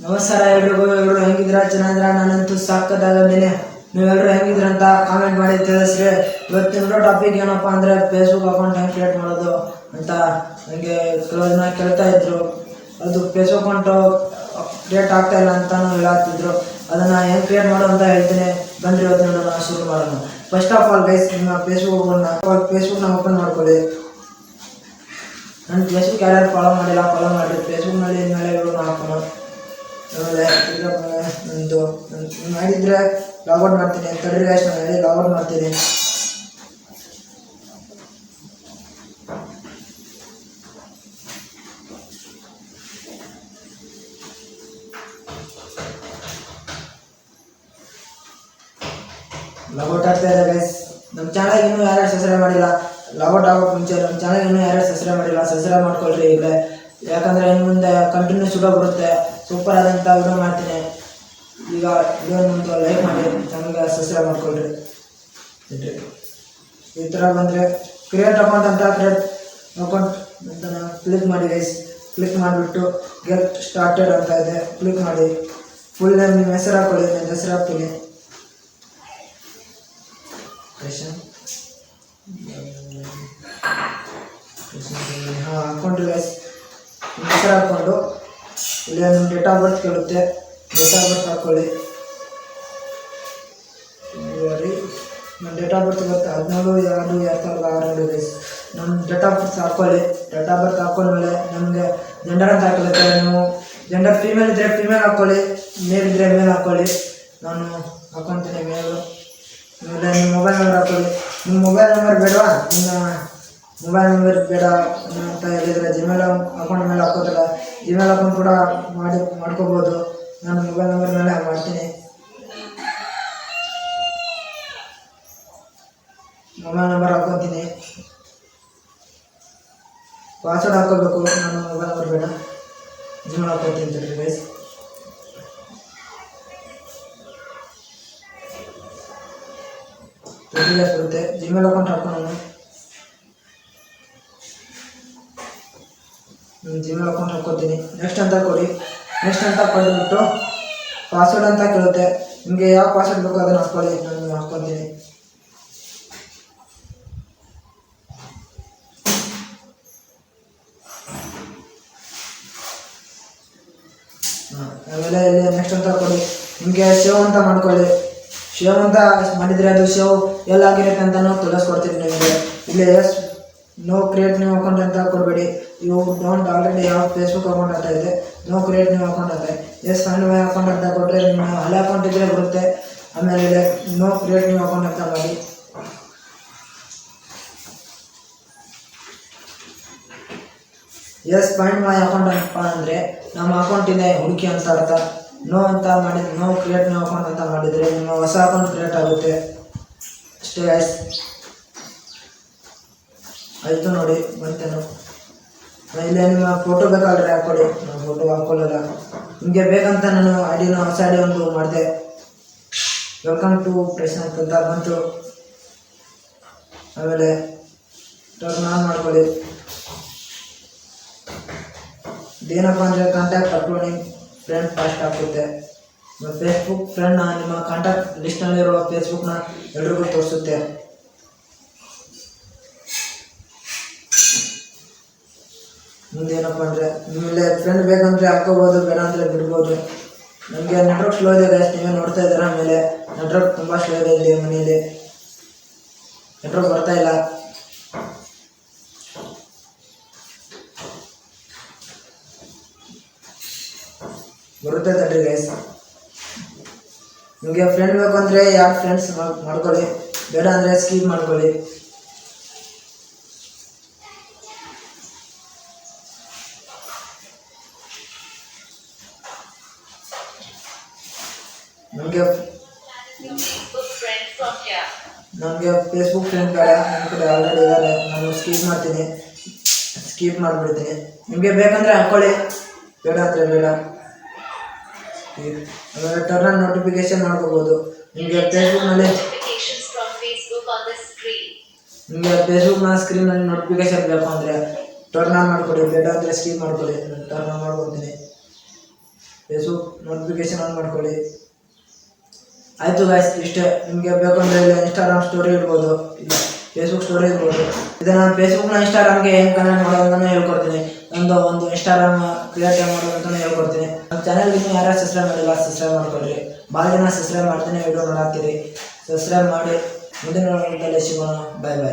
ನಮಸ್ಕಾರ ಎಲ್ಲರೂ ಹೆಂಗಿದ್ದೀರಾ? ಚೆನ್ನಾಗಿದ್ದೀರಾ? ನಾನಂತೂ ಸಾಕದಾಗಿದ್ದೀನಿ. ನೀವೆಲ್ಲರೂ ಹೆಂಗಿದ್ದೀರಾ ಅಂತ ಕಾಮೆಂಟ್ ಮಾಡಿ ತಿಳಿಸ್ರಿ. ಇವತ್ತಿನ ಟಾಪಿಕ್ ಏನಪ್ಪ ಅಂದರೆ ಫೇಸ್ಬುಕ್ ಅಕೌಂಟ್ ಹೆಂಗೆ ಕ್ರಿಯೇಟ್ ಮಾಡೋದು ಅಂತ ನನಗೆ ಕೆಲವು ಜನ ಕೇಳ್ತಾ ಇದ್ರು. ಅದು ಫೇಸ್ಬುಕ್ ಅಕೌಂಟು ಕ್ರಿಯೇಟ್ ಆಗ್ತಾ ಇಲ್ಲ ಅಂತಾನು ಹೇಳಾಗ್ತಿದ್ರು. ಅದನ್ನು ಹೆಂಗೆ ಕ್ರಿಯೇಟ್ ಮಾಡೋದು ಅಂತ ಹೇಳ್ತೀನಿ. ಬನ್ರಿ ಇವತ್ತು ನಾನು ಶುರು ಮಾಡೋಣ. ಫಸ್ಟ್ ಆಫ್ ಆಲ್ ಗೈಸ್, ನಿಮ್ಮ ಫೇಸ್ಬುಕ್ನ ಓಪನ್ ಮಾಡ್ಕೊಳ್ಳಿ. ನನ್ನ ಫೇಸ್ಬುಕ್ ಯಾರ್ಯಾರು ಫಾಲೋ ಮಾಡಿಲ್ಲ ಫಾಲೋ ಮಾಡಿರಿ. ಫೇಸ್ಬುಕ್ನಲ್ಲಿ ಮೇಲೆ ಹಾಕೋಣ. ಆಮೇಲೆ ಈಗ ನಂದು ಮಾಡಿದರೆ ಲಾಗೌಟ್ ಮಾಡ್ತೀನಿ. ತಡ್ರಿ ಗೈಸ್, ನಾನು ಹೇಳಿ ಲಾಗೌಟ್ ಮಾಡ್ತೀನಿ. ಲಾಗೌಟ್ ಆಗ್ತಾ ಇದೆ ಗೈಸ್. ನಮ್ಮ ಚಾನಲ್ ಇನ್ನೂ ಯಾರ್ಯಾರು ಸಬ್ಸ್ಕ್ರೈಬ್ ಮಾಡಿಲ್ಲ, ಲಾಗೌಟ್ ಆಗೋಕ್ಕೆ ಮುಂಚೆ ನಮ್ಮ ಚಾನಲ್ ಇನ್ನೂ ಯಾರ್ಯಾರು ಸಬ್ಸ್ಕ್ರೈಬ್ ಮಾಡಿಲ್ಲ ಸಬ್ಸ್ಕ್ರೈಬ್ ಮಾಡ್ಕೊಳ್ರಿ ಈಗ. ಯಾಕಂದರೆ ಇನ್ನು ಮುಂದೆ ಕಂಟಿನ್ಯೂಸ್ ವಿಡಿಯೋ ಬರುತ್ತೆ, ಸೂಪರ್ ಆದಂಥ ವಿಡಿಯೋ ಮಾಡ್ತೀನಿ. ಈಗ ವಿಡಿಯೋ ಮುಂದೆ ಲೈಕ್ ಮಾಡಿ, ಚಾನಲ್ಗೆ ಸಬ್ಸ್ಕ್ರೈಬ್ ಮಾಡ್ಕೊಳ್ರಿ. ಈ ಥರ ಬಂದರೆ ಕ್ರಿಯೇಟ್ ಅಕೌಂಟ್ ಅಂತ ಕ್ಲಿಕ್ ಮಾಡಿ ಗೈಸ್. ಕ್ಲಿಕ್ ಮಾಡಿಬಿಟ್ಟು ಗೆಟ್ ಸ್ಟಾರ್ಟೆಡ್ ಅಂತ ಇದೆ, ಕ್ಲಿಕ್ ಮಾಡಿ. ಫುಲ್ ನೇಮ್ ನಿಮ್ಮ ಹೆಸರು ಹಾಕ್ಕೊಳ್ಳಿ. ನನ್ನ ಹೆಸರು ಹಾಕ್ತೀನಿ ಹಾಕ್ಕೊಂಡ್ರಿ ಗೈಸ್. ನಿಮ್ಮ ಹೆಸರು ಹಾಕ್ಕೊಂಡು ಇಲ್ಲಿ ನಿಮ್ಮ ಡೇಟ್ ಆಫ್ ಬರ್ತ್ ಕೇಳುತ್ತೆ, ಡೇಟ್ ಆಫ್ ಬರ್ತ್ ಹಾಕ್ಕೊಳ್ಳಿ. ನನ್ನ ಡೇಟ್ ಆಫ್ ಬರ್ತ್ ಬರುತ್ತೆ 17/2/2006 ಗೈಸ್. ನಮ್ಮ ಡೇಟ್ ಆಫ್ ಬರ್ತ್ ಹಾಕ್ಕೊಳ್ಳಿ. ಡೇಟ್ ಆಫ್ ಬರ್ತ್ ಹಾಕೊಂಡ್ಮೇಲೆ ನಮಗೆ ಜೆಂಡರ್ ಅಂತ ಹಾಕಲಿಕ್ಕೆ, ನೀವು ಜೆಂಡರ್ ಫೀಮೇಲ್ ಇದ್ದರೆ ಫೀಮೇಲ್ ಹಾಕ್ಕೊಳ್ಳಿ, ಮೇಲ್ ಇದ್ದರೆ ಮೇಲ್ ಹಾಕ್ಕೊಳ್ಳಿ. ನಾನು ಹಾಕ್ಕೊತೀನಿ ಮೇಲು. ಆಮೇಲೆ ನಿಮ್ಮ ಮೊಬೈಲ್ ನಂಬರ್ ಹಾಕ್ಕೊಳ್ಳಿ. ನಿಮ್ಮ ಮೊಬೈಲ್ ನಂಬರ್ ಬೇಡವಾ? ನಿಮ್ಮ ಮೊಬೈಲ್ ನಂಬರ್ ಬೇಡ ಅಂತ ಹೇಳಿದರೆ ಜಿಮೇಲ್ ಅಕೌಂಟ್ ಮೇಲೆ ಹಾಕೋದಿಲ್ಲ, ಜಿಮೇಲ್ ಅಕೌಂಟ್ ಕೂಡ ಮಾಡ್ಕೋಬೋದು. ನಾನು ಮೊಬೈಲ್ ನಂಬರ್ ಮೇಲೆ ಮಾಡ್ತೀನಿ. Mobile number ಹಾಕ್ಕೊತೀನಿ. ಪಾಸ್ವರ್ಡ್ ಹಾಕೋಬೇಕು. ನಾನು ಮೊಬೈಲ್ ನಂಬರ್ ಬೇಡ, ಜಿಮೇಲ್ ಹಾಕ್ಕೊತೀನಿ ತಡ್ರಿ ಗೈಸ್. ಬರುತ್ತೆ ಜಿಮೇಲ್ ಅಕೌಂಟ್ ಹಾಕೊಂಡು ಜಿಮೇಲ್ ಅಕೌಂಟ್ ಹಾಕ್ಕೊತೀನಿ. ನೆಕ್ಸ್ಟ್ ಅಂತ ಕೊಡಿ. ನೆಕ್ಸ್ಟ್ ಅಂತ ಕೊಟ್ಬಿಟ್ಟು ಪಾಸ್ವರ್ಡ್ ಅಂತ ಕೇಳುತ್ತೆ. ನಿಮಗೆ ಯಾವ ಪಾಸ್ವರ್ಡ್ ಬೇಕೋ ಅದನ್ನು ಹಾಕ್ಕೊಳ್ಳಿ. ನಾನು ಹಾಕ್ಕೊತೀನಿ. ಆಮೇಲೆ ಇಲ್ಲಿ ನೆಕ್ಸ್ಟ್ ಅಂತ ಕೊಡಿ. ನಿಮಗೆ ಸೇವ್ ಅಂತ ಮಾಡ್ಕೊಳ್ಳಿ. ಸೇವ್ ಅಂತ ಮಾಡಿದರೆ ಅದು ಸೇವ್ ಎಲ್ಲಾಗಿರುತ್ತೆ ಅಂತಲೂ ತಿಳಿಸ್ಕೊಡ್ತೀನಿ ನಿಮಗೆ. ಇಲ್ಲಿ ನೋ ಕ್ರಿಯೇಟ್ ನ್ಯೂ ಅಕೌಂಟ್ ಅಂತ ಕೊಡಬೇಡಿ. ಯು ಡೋಂಟ್ ಆಲ್ರೆಡಿ ಯಾವ ಫೇಸ್ಬುಕ್ ಅಕೌಂಟ್ ಅಂತ ಇದೆ, ನೋ ಕ್ರಿಯೇಟ್ ನ್ಯೂ ಅಕೌಂಟ್ ಅಂತ ಇದೆ. ಎಸ್ ಫೈಂಡ್ ಮೈ ಅಕೌಂಟ್ ಅಂತ ಕೊಟ್ಟರೆ ನಿಮ್ಮ ಹಳೆ ಅಕೌಂಟ್ ಇದ್ದರೆ ಬರುತ್ತೆ. ಆಮೇಲೆ ನೋ ಕ್ರಿಯೇಟ್ ನ್ಯೂ ಅಕೌಂಟ್ ಅಂತ ಮಾಡಿ. ಎಸ್ ಫೈಂಡ್ ಮೈ ಅಕೌಂಟ್ ಅಂತ ಅಂದರೆ ನಮ್ಮ ಅಕೌಂಟ್ ಇದೆ ಹುಡುಕಿ ಅಂತ ಅರ್ಥ. ನೋ ಅಂತ ಮಾಡಿ ನೋ ಕ್ರಿಯೇಟ್ ನ್ಯೂ ಅಕೌಂಟ್ ಅಂತ ಮಾಡಿದರೆ ನಿಮ್ಮ ಹೊಸ ಅಕೌಂಟ್ ಕ್ರಿಯೇಟ್ ಆಗುತ್ತೆ ಅಷ್ಟೇ ಗೈಸ್. ಆಯಿತು ನೋಡಿ ಬರ್ತೇನೆ. ಇಲ್ಲೇ ನಿಮ್ಮ ಫೋಟೋ ಬೇಕಾದ್ರೆ ಹಾಕ್ಕೊಳ್ಳಿ. ನಾನು ಫೋಟೋ ಹಾಕ್ಕೊಳ್ಳಲ್ಲ. ನಿಮಗೆ ಬೇಕಂತ ನಾನು ಹೊಸ ಐಡಿ ಒಂದು ಮಾಡಿದೆ. ವೆಲ್ಕಮ್ ಟು ಪ್ರೆಸೆಂಟ್ ಅಂತ ಬಂತು. ಆಮೇಲೆ ಟರ್ನ್ ಆನ್ ಮಾಡ್ಕೊಳ್ಳಿ. ಇದೇನಪ್ಪ ಅಂದರೆ ಕಾಂಟ್ಯಾಕ್ಟ್ ಅಪ್ಲೋಡಿಂಗ್ ಫ್ರೆಂಡ್ ಫಾಸ್ಟ್ ಹಾಕುತ್ತೆ. ಫೇಸ್ಬುಕ್ ಫ್ರೆಂಡ್ನ ನಿಮ್ಮ ಕಾಂಟ್ಯಾಕ್ಟ್ ಲಿಸ್ಟ್ನಲ್ಲಿರುವ ಫೇಸ್ಬುಕ್ನ ಎಲ್ರಿಗೂ ತೋರಿಸುತ್ತೆ. ಮುಂದೇನಪ್ಪ ಅಂದರೆ ನಿಮ್ಮಲ್ಲಿ ಫ್ರೆಂಡ್ ಬೇಕಂದರೆ ಹಾಕ್ಕೋಬೋದು, ಬೇಡ ಅಂದರೆ ಬಿಡ್ಬೋದು. ನನಗೆ ನೆಟ್ವರ್ಕ್ ಸ್ಲೋ ಇದೆ ಗೈಸ್, ನೀವೇ ನೋಡ್ತಾ ಇದ್ದೀರಾ. ಮೇಲೆ ನೆಟ್ವರ್ಕ್ ತುಂಬ ಸ್ಲೋ ಇದೆ. ಇಲ್ಲಿ ಮನೆಯಲ್ಲಿ ನೆಟ್ವರ್ಕ್ ಬರ್ತಾ ಇಲ್ಲ. ಬರುತ್ತೆ ತಡ್ರಿ ಗೈಸ್. ನಿಮಗೆ ಫ್ರೆಂಡ್ ಬೇಕು ಅಂದರೆ ಯಾರು ಫ್ರೆಂಡ್ಸ್ ಮಾಡ್ಕೊಳ್ಳಿ, ಬೇಡ ಅಂದರೆ ಸ್ಕಿಪ್ ಮಾಡ್ಕೊಳ್ಳಿ. ನನಗೆ ಫೇಸ್ಬುಕ್ ಫ್ರೆಂಡ್ ಬೇಡ, ನನ್ನ ಕಡೆ ಆಲ್ರೆಡಿ ಇದ್ದಾರೆ. ನಾನು ಸ್ಕಿಪ್ ಮಾಡ್ತೀನಿ, ಸ್ಕಿಪ್ ಮಾಡಿಬಿಡ್ತೀನಿ. ನಿಮಗೆ ಬೇಕಂದರೆ ಹಾಕ್ಕೊಳ್ಳಿ, ಬೇಡ ಅಂದರೆ ಬೇಡ. ಆಮೇಲೆ ಟರ್ನ್ ಆನ್ ನೋಟಿಫಿಕೇಶನ್ ಮಾಡ್ಕೋಬೋದು. ನಿಮಗೆ ಫೇಸ್ಬುಕ್ನಲ್ಲಿ ಫೇಸ್ಬುಕ್ನ ಸ್ಕ್ರೀನಲ್ಲಿ ನೋಟಿಫಿಕೇಶನ್ ಬೇಕು ಅಂದರೆ ಟರ್ನ್ ಆನ್ ಮಾಡ್ಕೊಳ್ಳಿ, ಬೇಡ ಅಂದರೆ ಸ್ಕಿಪ್ ಮಾಡ್ಕೊಳ್ಳಿ. ಟರ್ನ್ ಆನ್ ಮಾಡ್ಕೊತೀನಿ. ಫೇಸ್ಬುಕ್ ನೋಟಿಫಿಕೇಶನ್ ಆನ್ ಮಾಡ್ಕೊಳ್ಳಿ. ಆಯಿತು ಗಾಯ್ಸ್, ಇಷ್ಟೇ. ನಿಮಗೆ ಬೇಕಂದ್ರೆ ಇಲ್ಲ ಇನ್ಸ್ಟಾಗ್ರಾಮ್ ಸ್ಟೋರಿ ಇಡ್ಬೋದು, ಇಲ್ಲ ಫೇಸ್ಬುಕ್ ಸ್ಟೋರಿ ಇರ್ಬೋದು. ಇದನ್ನು ಫೇಸ್ಬುಕ್ನ ಇನ್ಸ್ಟಾಗ್ರಾಮ್ಗೆ ಏನು ಕನೆಕ್ಟ್ ಮಾಡೋದನ್ನು ಹೇಳ್ಕೊಡ್ತೀನಿ. ಒಂದು ಇನ್ಸ್ಟಾಗ್ರಾಮ್ ಕ್ರಿಯೇಟ್ ಮಾಡೋದಂತಲೂ ಹೇಳ್ಕೊಡ್ತೀನಿ. ನಮ್ಮ ಚಾನಲ್ಗೆ ಇನ್ನೂ ಯಾರು ಸಬ್ಸ್ಕ್ರೈಬ್ ಮಾಡಿಲ್ಲ, ಸಬ್ಸ್ಕ್ರೈಬ್ ಮಾಡ್ಕೊಳ್ರಿ. ಭಾಳ ಜನ ಸಬ್ಸ್ಕ್ರೈಬ್ ಮಾಡ್ತೀನಿ, ವಿಡಿಯೋ ನೋಡಾಕ್ತೀರಿ. ಸಬ್ಸ್ಕ್ರೈಬ್ ಮಾಡಿ. ಮುಂದಿನ ಸಿಗೋಣ. ಬಾಯ್ ಬಾಯ್.